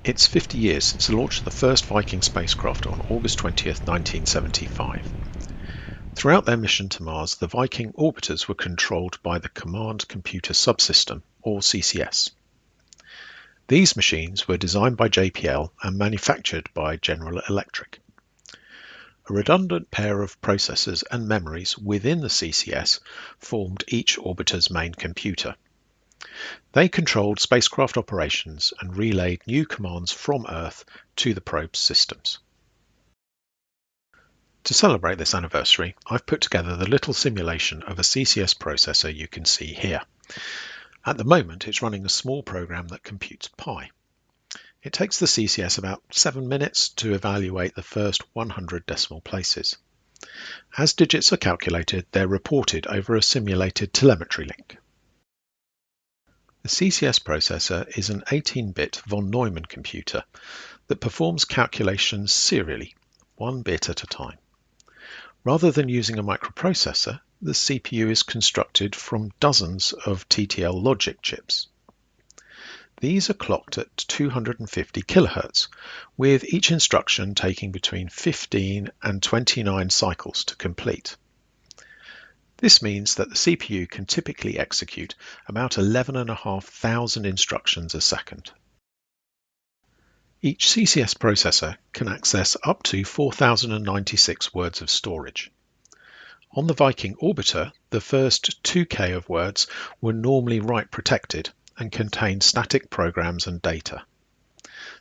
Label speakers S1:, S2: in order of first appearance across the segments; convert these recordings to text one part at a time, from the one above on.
S1: It's 50 years since the launch of the first Viking spacecraft on August 20th, 1975. Throughout their mission to Mars, the Viking orbiters were controlled by the Command Computer Subsystem, or CCS. These machines were designed by JPL and manufactured by General Electric. A redundant pair of processors and memories within the CCS formed each orbiter's main computer. They controlled spacecraft operations and relayed new commands from Earth to the probe's systems. To celebrate this anniversary, I've put together the little simulation of a CCS processor you can see here. At the moment, it's running a small program that computes pi. It takes the CCS about 7 minutes to evaluate the first 100 decimal places. As digits are calculated, they're reported over a simulated telemetry link. The CCS processor is an 18-bit von Neumann computer that performs calculations serially, 1 bit at a time. Rather than using a microprocessor, the CPU is constructed from dozens of TTL logic chips. These are clocked at 250 kHz, with each instruction taking between 15 and 29 cycles to complete. This means that the CPU can typically execute about 11,500 instructions a second. Each CCS processor can access up to 4,096 words of storage. On the Viking Orbiter, the first 2K of words were normally write protected and contained static programs and data.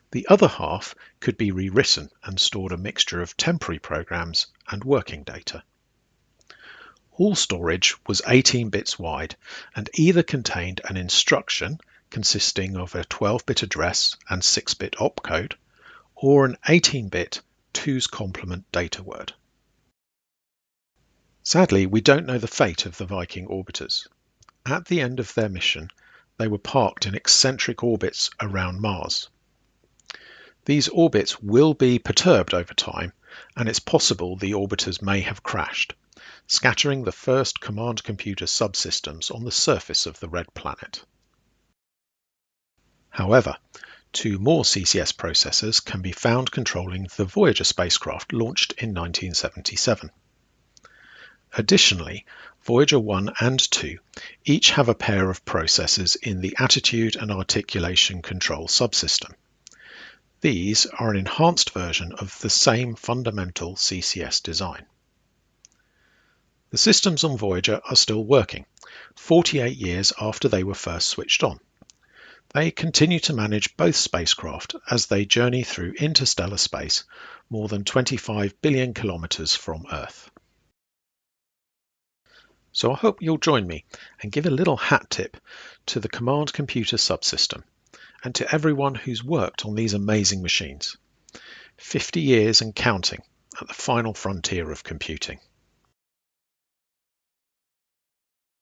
S1: The other half could be rewritten and stored a mixture of temporary programs and working data. All storage was 18 bits wide and either contained an instruction consisting of a 12-bit address and 6-bit opcode, or an 18-bit 2's complement data word. Sadly, we don't know the fate of the Viking orbiters. At the end of their mission, they were parked in eccentric orbits around Mars. These orbits will be perturbed over time, and it's possible the orbiters may have crashed, scattering the first command computer subsystems on the surface of the red planet. However, 2 more CCS processors can be found controlling the Voyager spacecraft launched in 1977. Additionally, Voyager 1 and 2 each have a pair of processors in the attitude and articulation control subsystem. These are an enhanced version of the same fundamental CCS design. The systems on Voyager are still working, 48 years after they were first switched on. They continue to manage both spacecraft as they journey through interstellar space more than 25 billion kilometers from Earth. So I hope you'll join me and give a little hat tip to the Command Computer Subsystem and to everyone who's worked on these amazing machines. 50 years and counting at the final frontier of computing.